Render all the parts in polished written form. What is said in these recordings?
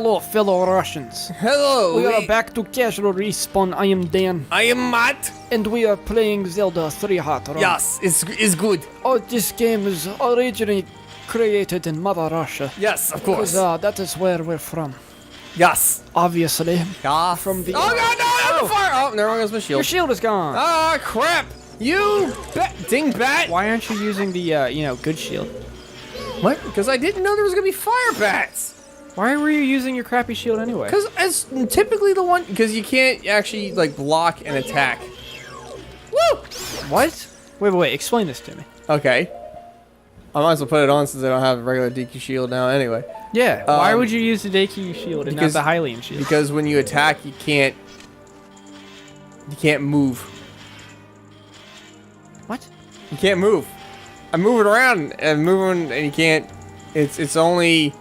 Hello, fellow Russians. Hello. We are back to Casual Respawn. I am Dan. I am Matt. And we are playing Zelda 3 Hot Run. Yes, it's good. Oh, this game is originally created in Mother Russia. Yes, of course. Because that is where we're from. Yes. Obviously. Yeah. From the... Oh, God, no, the fire. Oh, there goes my shield. Your shield is gone. Ah, crap. You dingbat. Why aren't you using the, good shield? What? Because I didn't know there was going to be fire bats. Why were you using your crappy shield anyway? Because it's typically the one... Because you can't actually, like, block and attack. Woo! What? Wait. Explain this to me. Okay. I might as well put it on since I don't have a regular DQ shield now anyway. Yeah. Why would you use the DQ shield and not the Hylian shield? Because when you attack, you can't move. What? You can't move. I'm moving around and moving, and you can't. It's only.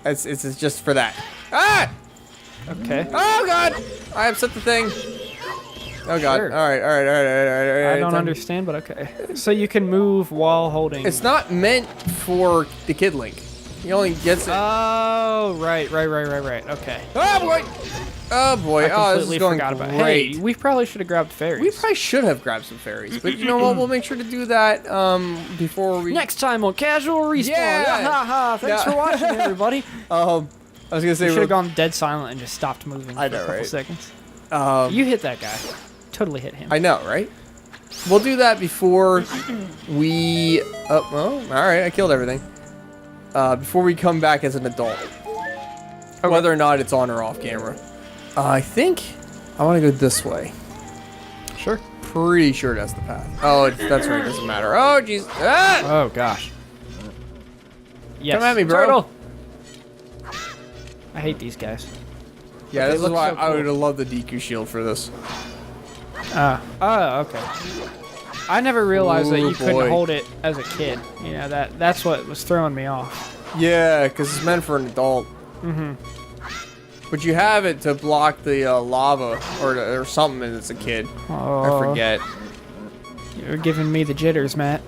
It's just for that. Ah! Okay. Oh God! I upset the thing. Oh God! Sure. All right. I don't understand, but okay. So you can move while holding. It's not meant for the Kid Link. He only gets it. Oh, right. Okay. Oh boy! Oh boy! I This is completely going forgot about it. great. Hey, we probably should have grabbed fairies. We probably should have grabbed some fairies, but you know what? We'll make sure to do that before we. Next time on Casual Respawn. Yeah. Thanks for watching, everybody. I was gonna say We should have gone dead silent and just stopped moving I for know, a couple right? seconds. You You hit that guy. Totally hit him. I know, right? We'll do that before we. Oh, well, all right. I killed everything. Before we come back as an adult, whether or not it's on or off camera. I think I want to go this way. Sure. Pretty sure that's the path. Oh, that's right. It doesn't matter. Oh, jeez. Ah! Oh, gosh. Yes. Come at me, bro. Turtle. I hate these guys. Yeah, But this they is look why so I cool. would have loved the DQ shield for this. Okay. I never realized that Ooh, you couldn't boy. hold it as a kid. You know, that's what was throwing me off. Yeah, because it's meant for an adult. Mm-hmm. But you have it to block the lava or something as a kid. Oh, I forget. You're giving me the jitters, Matt.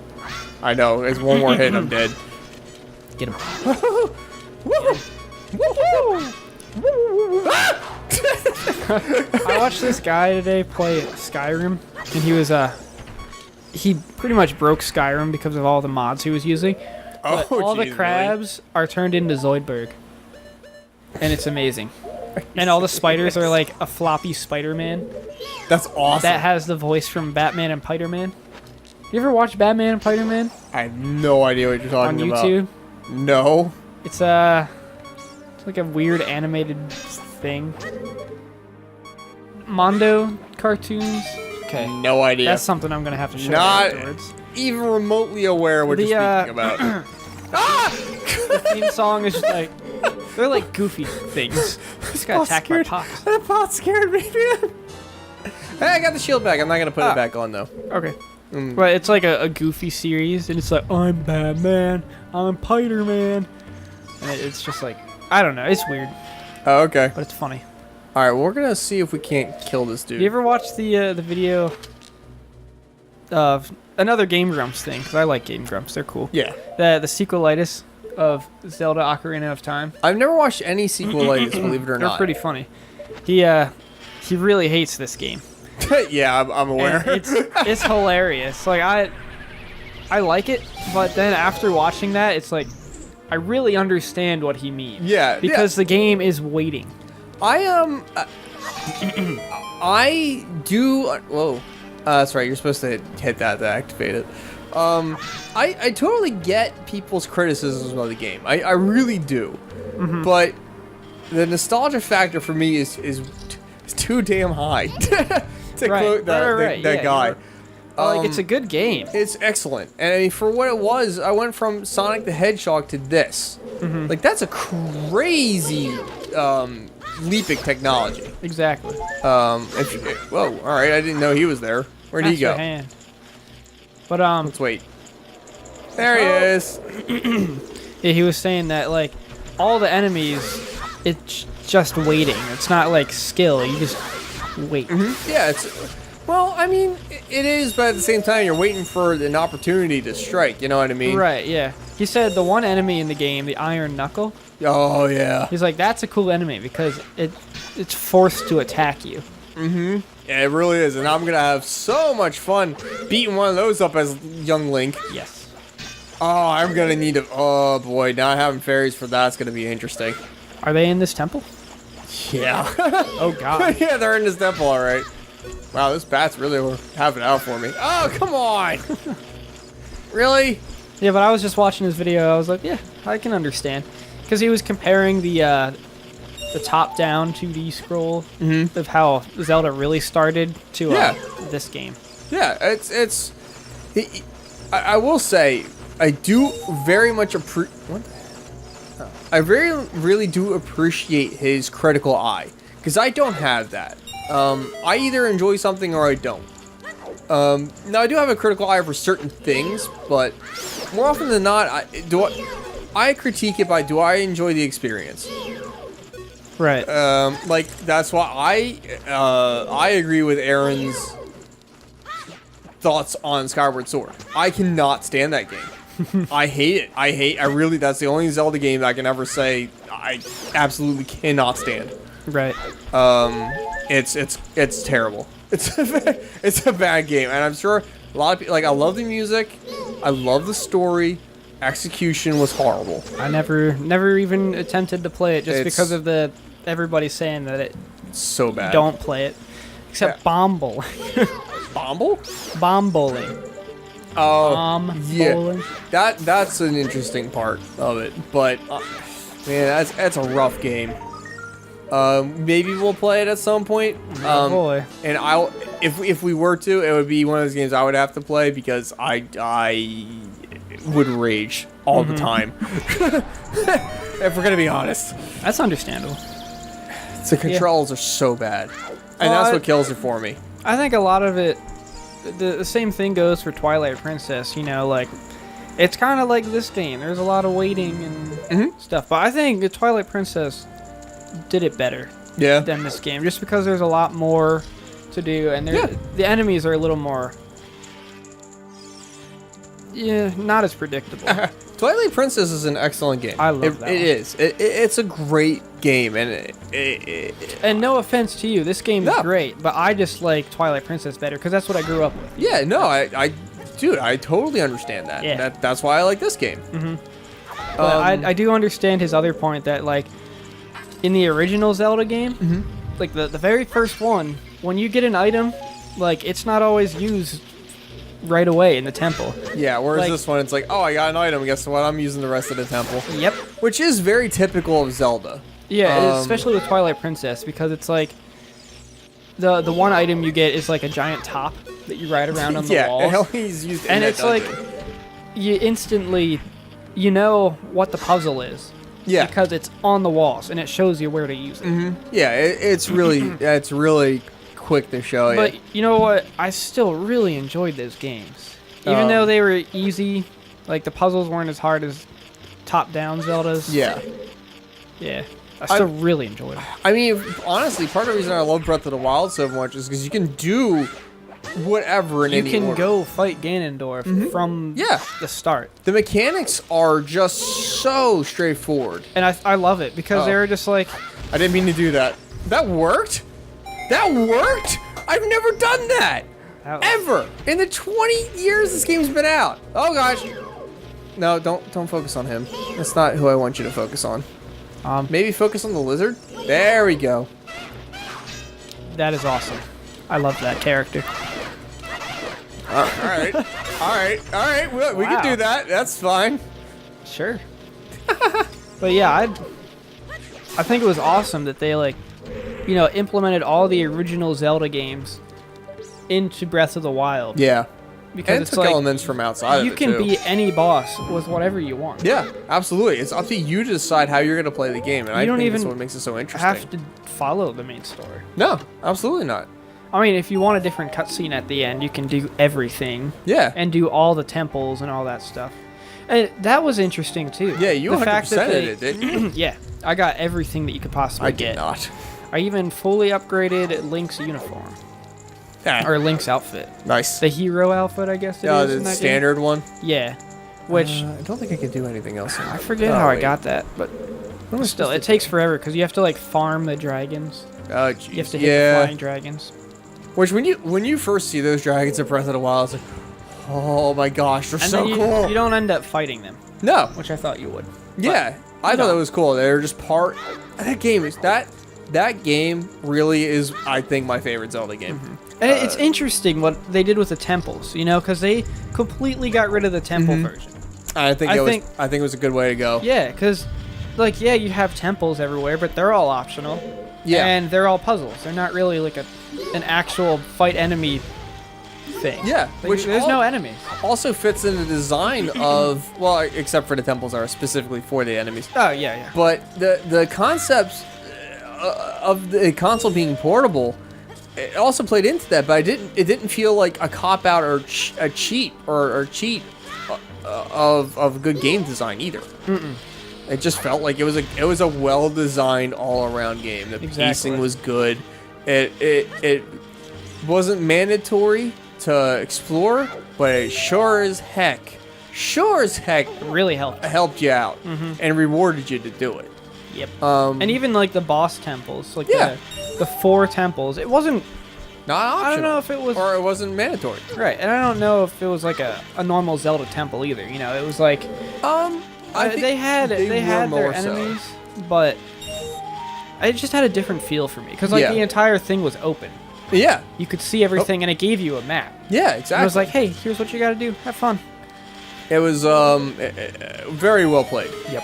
I know. It's one more hit and I'm dead. Get him. I watched this guy today play Skyrim, and he pretty much broke Skyrim because of all the mods he was using. But all the geez, crabs are turned into Zoidberg, and it's amazing. And all the spiders are like a floppy Spider-Man Really? That's awesome. that has the voice from Batman and Spider-Man. You ever watch Batman and Spider-Man I have no idea what you're on talking about. YouTube? No. It's like a weird animated thing. Mondo cartoons. Okay. No idea. That's something I'm gonna have to show you Not afterwards. even remotely aware what you're speaking about. The theme song is just like they're like goofy things. Just gotta attack my pots. That pot scared me, man. Hey, I got the shield back. I'm not gonna put it back on though. Okay. But it's like a goofy series, and it's like I'm Batman, I'm Spider-Man, and it's just like I don't know. It's weird, Oh, okay. but it's funny. All right, well, we're gonna see if we can't kill this dude. You ever watch the video of another Game Grumps thing? Because I like Game Grumps. They're cool. Yeah. The sequelitis of Zelda Ocarina of Time. I've never watched any sequelitis, believe it or They're not. pretty funny. He really hates this game. Yeah, I'm aware. And it's hilarious. Like I like it, but then after watching that, it's like I really understand what he means. Yeah, Because the game is waiting. I do. Whoa. That's right. You're supposed to hit that to activate it. I totally get people's criticisms of the game. I really do. But the nostalgia factor for me is too damn high. To quote that Yeah, guy. Like it's a good game. It's excellent. And I mean, for what it was, I went from Sonic the Hedgehog to this. Like, that's a crazy leaping technology. Exactly. Whoa, alright, I didn't know he was there. Where'd he That's your go? hand. But Let's wait. There he is. yeah, he was saying that like all the enemies, it's just waiting. It's not like skill. You just wait. Yeah, Well, I mean, it is, but at the same time, you're waiting for an opportunity to strike. You know what I mean? Right, yeah. He said the one enemy in the game, the Iron Knuckle, Oh, yeah. he's like, that's a cool enemy because it's forced to attack you. Mm-hmm. Yeah, it really is. And I'm going to have so much fun beating one of those up as young Link. Yes. Oh, I'm going to need to... Oh, boy. Not having fairies for that's going to be interesting. Are they in this temple? Yeah. Oh, God. Yeah, they're in this temple, all right. Wow, this bat's really having it out for me. Oh, come on. Really? Yeah, but I was just watching his video. I was like, yeah, I can understand. Because he was comparing the top-down 2D scroll of how Zelda really started to this game. Yeah, I will say, I do very much really do appreciate his critical eye. Because I don't have that. I either enjoy something or I don't. Now, I do have a critical eye for certain things, but more often than not, I critique it by, do I enjoy the experience? Right. Like, that's why I agree with Aaron's thoughts on Skyward Sword. I cannot stand that game. I hate it. That's the only Zelda game I can ever say I absolutely cannot stand. Right. It's terrible. It's a bad game, and I'm sure a lot of people, like, I love the music, I love the story, execution was horrible. I never even attempted to play it just because of everybody saying that it's so bad. Don't play it. Except bomb bowling. Bomble? Bomb bowling. Oh, Bomb yeah. bowling. That's an interesting part of it, but man, that's a rough game. Maybe we'll play it at some point. Oh boy. And if we were to, it would be one of those games I would have to play because I would rage all the time. If we're gonna be honest, That's understandable. the controls are so bad, and that's what kills it for me. I think a lot of it, the same thing goes for Twilight Princess. You know, like it's kind of like this game. There's a lot of waiting and stuff, but I think the Twilight Princess did it better than this game, just because there's a lot more to do, and the enemies are a little more, not as predictable. Twilight Princess is an excellent game. I love that. It is. It's a great game, and and no offense to you, this game is great, but I just like Twilight Princess better because that's what I grew up with. Yeah, no, dude, I totally understand that. Yeah. That's why I like this game. But I do understand his other point that, like, in the original Zelda game, like the very first one, when you get an item, like, it's not always used right away in the temple. Yeah, whereas this one, it's like, oh, I got an item, guess what, I'm using the rest of the temple. Yep. Which is very typical of Zelda. Yeah, especially with Twilight Princess, because it's like, the one item you get is like a giant top that you ride around on the walls. Yeah, he's used in and that it's dungeon. like, you instantly, you know what the puzzle is. Yeah. Because it's on the walls, and it shows you where to use it. Yeah, it's really quick to show you. But you know what? I still really enjoyed those games. Even though they were easy, like the puzzles weren't as hard as top-down Zeldas. Yeah. Yeah. I still really enjoyed it. I mean, honestly, part of the reason I love Breath of the Wild so much is because you can do whatever in any You can order. go fight Ganondorf from the start. The mechanics are just so straightforward. And I love it because they were just like... I didn't mean to do that. That worked? That worked? I've never done that. Ever. In the 20 years this game's been out. Oh, gosh. No, don't focus on him. That's not who I want you to focus on. Maybe focus on the lizard? There we go. That is awesome. I love that character. All right. We can do that. That's fine. Sure. But yeah, I think it was awesome that they, like, you know, implemented all the original Zelda games into Breath of the Wild. Yeah. Because and it's took like elements from outside you of it, can too. beat any boss with whatever you want. Yeah, absolutely. It's up to you to decide how you're going to play the game, and You don't think even that's what makes it so interesting. have to follow the main story. No, absolutely not. I mean, if you want a different cutscene at the end, you can do everything. Yeah. And do all the temples and all that stuff. And that was interesting, too. Yeah, you the 100% fact that they, it, didn't you? Yeah, I got everything that you could possibly I get. did not. I even fully upgraded Link's uniform. or Link's outfit. Nice. The hero outfit, I guess it is. The in that standard game. one. Yeah. Which I don't think I can do anything else. I forget how I got that, but still, it takes forever because you have to like farm the dragons. Oh, jeez. You have to hit the flying dragons. Which when you first see those dragons in Breath of the Wild, it's like, oh my gosh, they're And so then cool. You don't end up fighting them. No. Which I thought you would. Yeah, I thought that was cool. They're just part. That game is that game really is, I think, my favorite Zelda game. And it's interesting what they did with the temples, you know, because they completely got rid of the temple version. I think it was a good way to go. Yeah, because, like, yeah, you have temples everywhere, but they're all optional. Yeah. And they're all puzzles. They're not really like an actual fight enemy thing. Yeah, Like, there's no enemies. Also fits in the design of, well, except for the temples are specifically for the enemies. Oh, yeah. But the concepts of the console being portable, it also played into that. But it didn't feel like a cop out or a cheat of good game design either. It just felt like it was a well designed all around game. The pacing was good. It wasn't mandatory to explore, but it sure as heck really helped you out and rewarded you to do it. Yep. And even like the boss temples, like the 4 temples, it wasn't not optional. I don't know if it was, or it wasn't mandatory. Right, and I don't know if it was like a normal Zelda temple either. You know, it was like I think they had their enemies, but it just had a different feel for me because like the entire thing was open. Yeah, you could see everything, and it gave you a map. Yeah, exactly. And it was like, hey, here's what you got to do. Have fun. It was very well played. Yep.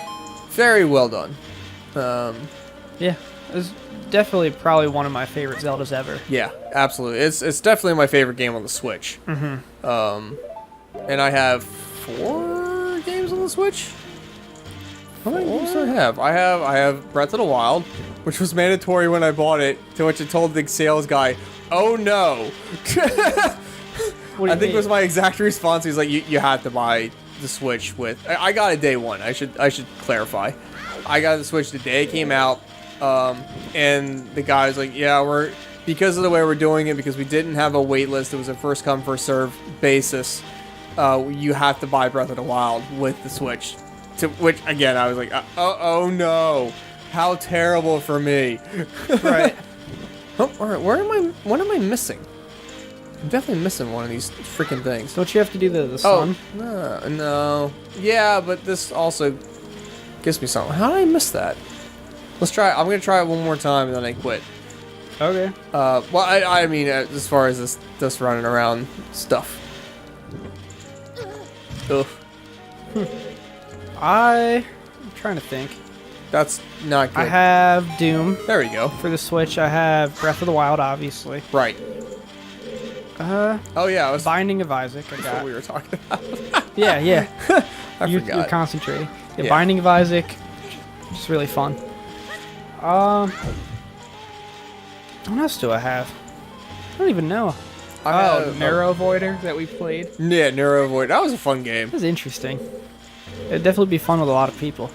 Very well done. Yeah, it was definitely probably one of my favorite Zeldas ever. Yeah, absolutely. It's definitely my favorite game on the Switch. And I have 4 games on the Switch. How many games do I have? I have Breath of the Wild, which was mandatory when I bought it, to which I told the sales guy, "Oh no." I think it was my exact response. He's like, "You have to buy the Switch with." I got it day one. I should clarify. I got the Switch the day it came out, and the guy was like, "Yeah, because of the way we're doing it, because we didn't have a wait list. It was a first come first serve basis. You have to buy Breath of the Wild with the Switch." To which again, I was like, "Oh no, how terrible for me!" Right. All right. What am I missing? I'm definitely missing one of these freaking things. Don't you have to do the sun? Oh, no. Yeah, but this also gives me something. How did I miss that? Let's try it. I'm going to try it one more time and then I quit. Okay. Well, I mean, as far as this running around stuff. Ugh. I'm trying to think. That's not good. I have Doom. There we go. For the Switch, I have Breath of the Wild, obviously. Right. Oh yeah, Binding of Isaac. I got. What we were talking about. Yeah. I forgot. You're concentrating. Yeah, Binding of Isaac. Just really fun. What else do I have? I don't even know. Narrow Voider that we played. Yeah, Narrow Void. That was a fun game. It was interesting. It'd definitely be fun with a lot of people.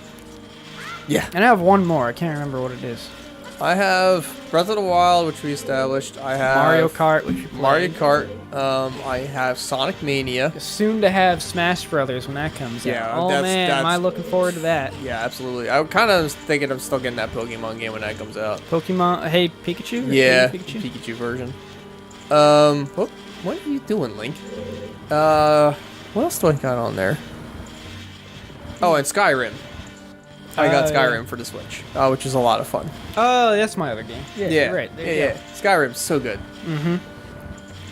Yeah. And I have one more. I can't remember what it is. I have Breath of the Wild, which we established. I have Mario Kart, which we played. Mario Kart. I have Sonic Mania. Soon to have Smash Brothers when that comes out. Oh man, am I looking forward to that. Yeah, absolutely. I kind of was thinking I'm still getting that Pokemon game when that comes out. Pokemon, hey Pikachu? Yeah, Pikachu version. What are you doing, Link? What else do I got on there? Oh, and Skyrim. I got Skyrim for the Switch, which is a lot of fun. Oh, that's my other game. Yeah, you're right. Yeah. Skyrim's so good.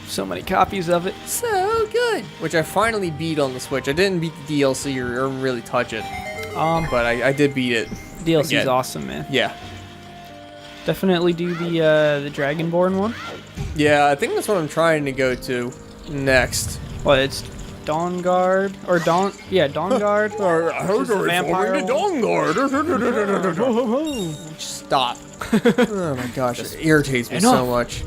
So many copies of it. So good. Which I finally beat on the Switch. I didn't beat the DLC or really touch it. But I did beat it. DLC's awesome, man. Yeah. Definitely do the Dragonborn one. Yeah, I think that's what I'm trying to go to next. Well, it's Dawnguard or Dawnguard. I heard the vampire to Dawnguard. Stop. Oh my gosh, it irritates me so much.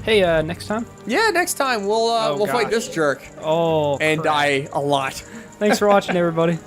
Hey, next time? Yeah, next time we'll fight this jerk. Oh, and die a lot. Thanks for watching, everybody.